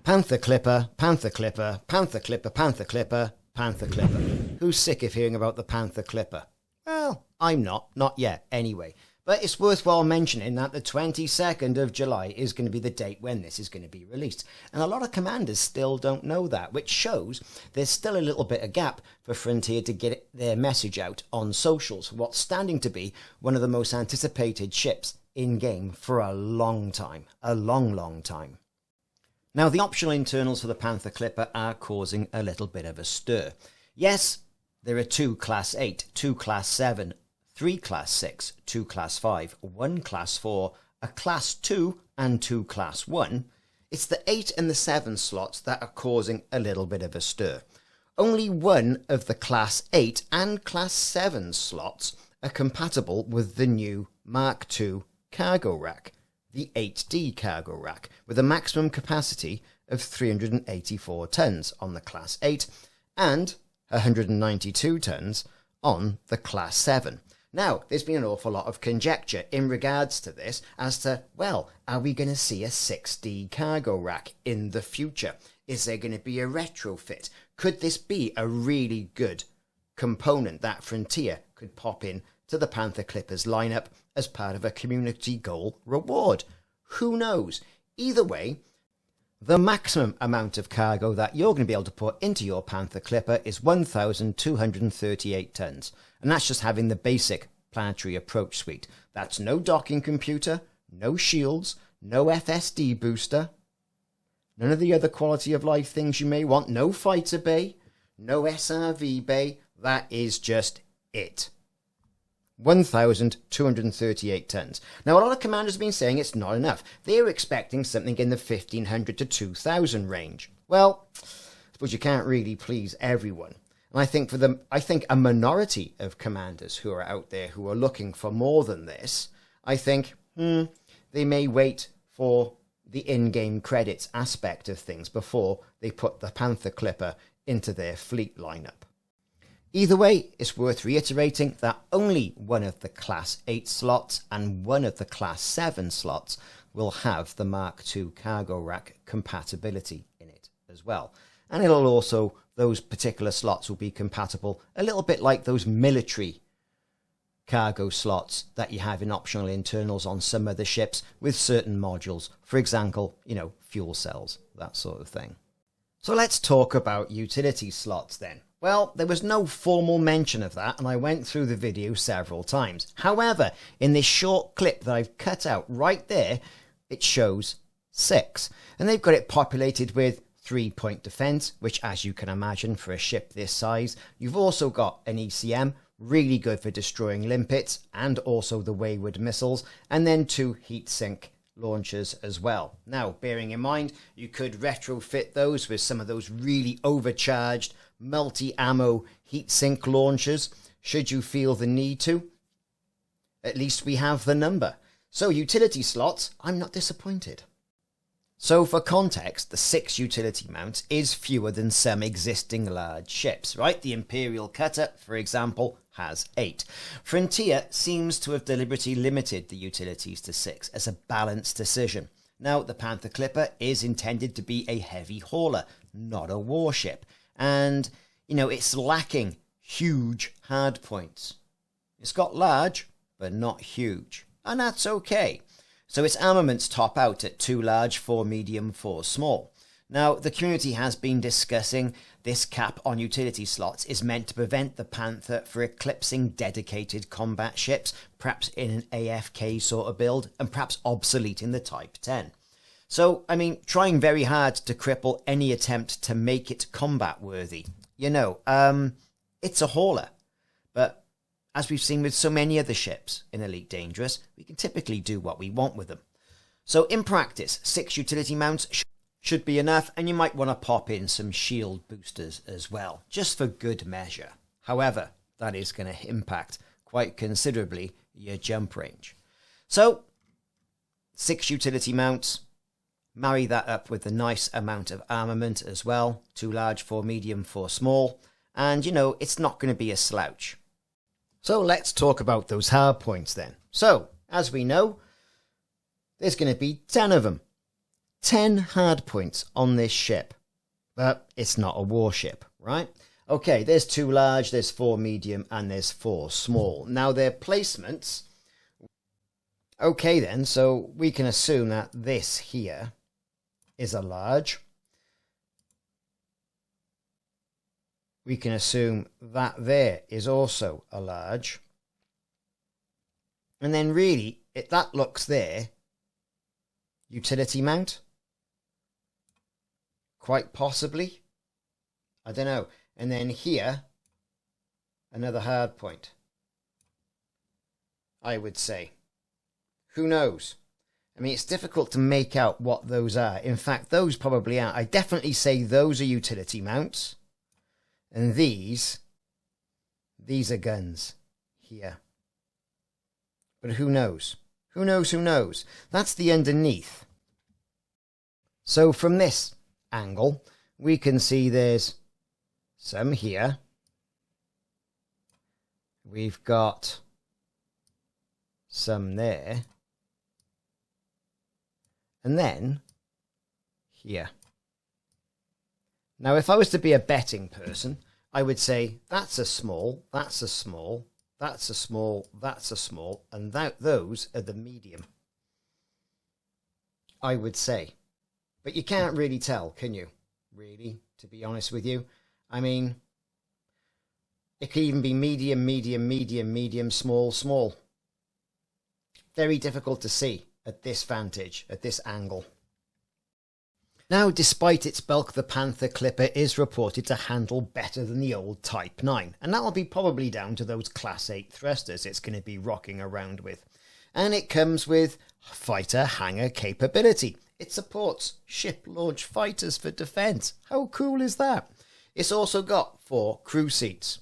Panther Clipper, Panther Clipper, Panther Clipper, Panther Clipper, Panther Clipper. Who's sick of hearing about the Panther Clipper? Well, I'm not yet anyway. But it's worthwhile mentioning that the 22nd of July is going to be the date when this is going to be released. And a lot of commanders still don't know that, which shows there's still a little bit of gap for Frontier to get their message out on socials, what's standing to be one of the most anticipated ships in-game for a long time. A long time. Now, the optional internals for the Panther Clipper are causing a little bit of a stir. Yes, there are 2 Class 8, 2 Class 7, 3 Class 6, 2 Class 5, 1 Class 4, a Class 2 and 2 Class 1. It's the 8 and the 7 slots that are causing a little bit of a stir. Only one of the Class 8 and Class 7 slots are compatible with the new Mark II cargo rack, the 8D cargo rack, with a maximum capacity of 384 tons on the Class 8 and 192 tons on the Class 7. Now, there's been an awful lot of conjecture in regards to this as to, well, are we going to see a 6D cargo rack in the future? Is there going to be a retrofit? Could this be a really good component that Frontier could pop in to the Panther Clippers lineup as part of a community goal reward? Who knows? Either way, the maximum amount of cargo that you're going to be able to put into your Panther Clipper is 1,238 tons. And that's just having the basic planetary approach suite. That's no docking computer, no shields, no FSD booster, none of the other quality of life things you may want, no fighter bay, no SRV bay. That is just it. 1,238 tons. Now, a lot of commanders have been saying it's not enough. They're expecting something in the 1,500 to 2,000 range. Well, I suppose you can't really please everyone. And I think a minority of commanders who are out there who are looking for more than this, I think, they may wait for the in-game credits aspect of things before they put the Panther Clipper into their fleet lineup. Either way, it's worth reiterating that only one of the Class 8 slots and one of the Class 7 slots will have the Mark II cargo rack compatibility in it as well. And it'll also, those particular slots will be compatible a little bit like those military cargo slots that you have in optional internals on some of the ships with certain modules. For example, fuel cells, that sort of thing. So let's talk about utility slots then. Well, there was no formal mention of that, and I went through the video several times. However, in this short clip that I've cut out right there, it shows 6. And they've got it populated with 3-point defense, which, as you can imagine, for a ship this size. You've also got an ECM, really good for destroying limpets, and also the wayward missiles, and then 2 heat sink launchers as well. Now, bearing in mind, you could retrofit those with some of those really overcharged multi-ammo heatsink launchers, should you feel the need to. At least we have the number. So utility slots, I'm not disappointed. So for context, the 6 utility mounts is fewer than some existing large ships, right? The Imperial Cutter, for example, has 8. Frontier seems to have deliberately limited the utilities to 6 as a balanced decision. Now, the Panther Clipper is intended to be a heavy hauler, not a warship. And, it's lacking huge hard points. It's got large, but not huge. And that's okay. So its armaments top out at 2 large, 4 medium, 4 small. Now, the community has been discussing this cap on utility slots is meant to prevent the Panther from eclipsing dedicated combat ships, perhaps in an AFK sort of build, and perhaps obsoleting the Type 10. So, trying very hard to cripple any attempt to make it combat worthy. It's a hauler. But as we've seen with so many other ships in Elite Dangerous, we can typically do what we want with them. So in practice, 6 utility mounts should be enough, and you might want to pop in some shield boosters as well, just for good measure. However, that is going to impact quite considerably your jump range. So, 6 utility mounts, marry that up with a nice amount of armament as well, 2 large, 4 medium, 4 small, and it's not going to be a slouch. So let's talk about those hard points then. So, as we know, there's going to be 10 of them. 10 hardpoints on this ship. But it's not a warship, right? Okay, there's 2 large, there's 4 medium, and there's 4 small. Now their placements... Okay then, so we can assume that this here is a large. We can assume that there is also a large. And then really, that looks there. Utility mount? Quite possibly. I don't know. And then here, another hard point. I would say. Who knows? I mean, it's difficult to make out what those are. In fact, those probably are. I definitely say those are utility mounts. And these are guns here. But who knows? Who knows? Who knows? That's the underneath. So from this angle, we can see there's some here. We've got some there. And then here. Now, if I was to be a betting person, I would say that's a small, that's a small, that's a small, that's a small, and those are the medium. I would say. But you can't really tell, can you? Really, to be honest with you. I mean, it could even be medium, medium, medium, medium, small, small. Very difficult to see at this vantage, at this angle. Now, despite its bulk, the Panther Clipper is reported to handle better than the old Type 9, and that'll be probably down to those Class 8 thrusters it's going to be rocking around with. And it comes with fighter hangar capability. It supports ship-launched fighters for defence. How cool is that? It's also got 4 crew seats.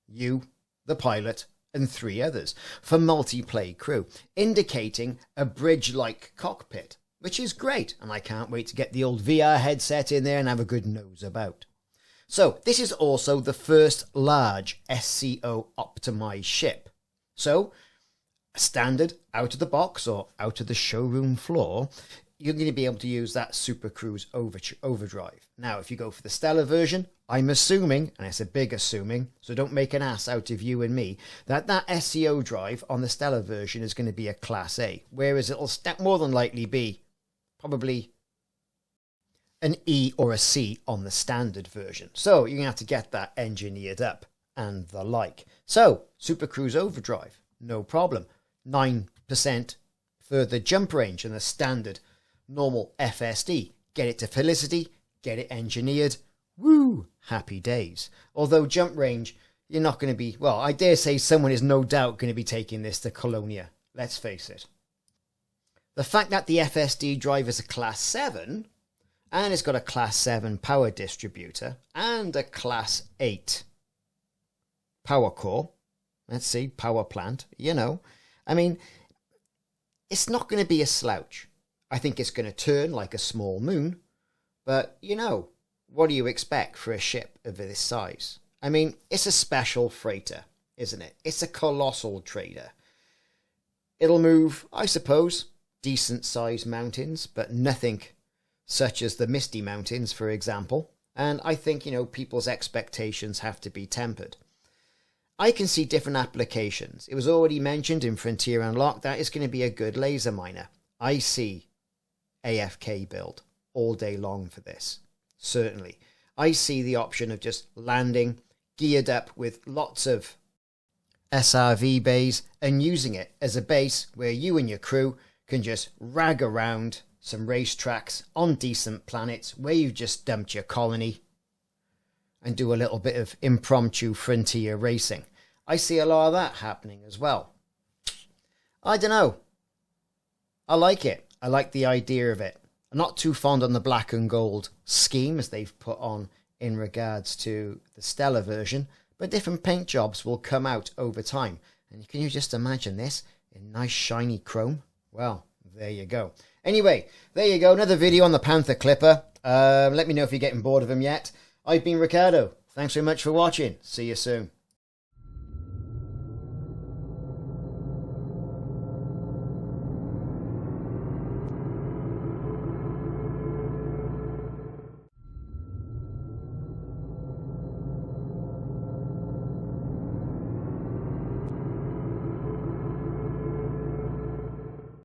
You, the pilot, and 3 others for multiplayer crew, indicating a bridge-like cockpit, which is great, and I can't wait to get the old VR headset in there and have a good nose about. So, this is also the first large SCO optimized ship. So, a standard out of the box or out of the showroom floor, you're going to be able to use that Supercruise Overdrive. Now, if you go for the Stellar version, I'm assuming, and it's a big assuming, so don't make an ass out of you and me, that SCO drive on the Stellar version is going to be a Class A, whereas it'll more than likely be probably an E or a C on the standard version. So you're going to have to get that engineered up and the like. So, Supercruise Overdrive, no problem. 9% further jump range than the standard normal FSD. Get it to Felicity, get it engineered. Woo! Happy days. Although jump range, you're not going to be... Well, I dare say someone is no doubt going to be taking this to Colonia. Let's face it. The fact that the FSD drive is a Class 7, and it's got a Class 7 power distributor, and a Class 8 power core. Let's see, power plant, you know. I mean, it's not going to be a slouch. I think it's going to turn like a small moon. But, you know, what do you expect for a ship of this size? I mean, it's a special freighter, isn't it? It's a colossal trader. It'll move, I suppose, decent-sized mountains, but nothing such as the Misty Mountains, for example. And I think, you know, people's expectations have to be tempered. I can see different applications. It was already mentioned in Frontier Unlocked that it's going to be a good laser miner. I see AFK build all day long for this. Certainly. I see the option of just landing, geared up with lots of SRV bays and using it as a base where you and your crew can just rag around some racetracks on decent planets where you've just dumped your colony and do a little bit of impromptu frontier racing. I see a lot of that happening as well. I don't know. I like it. I like the idea of it. I'm not too fond on the black and gold schemes they've put on in regards to the Stellar version, but different paint jobs will come out over time. And can you just imagine this in nice shiny chrome? Well, there you go. Anyway, there you go. Another video on the Panther Clipper. Let me know if you're getting bored of them yet. I've been Ricardo. Thanks very much for watching. See you soon.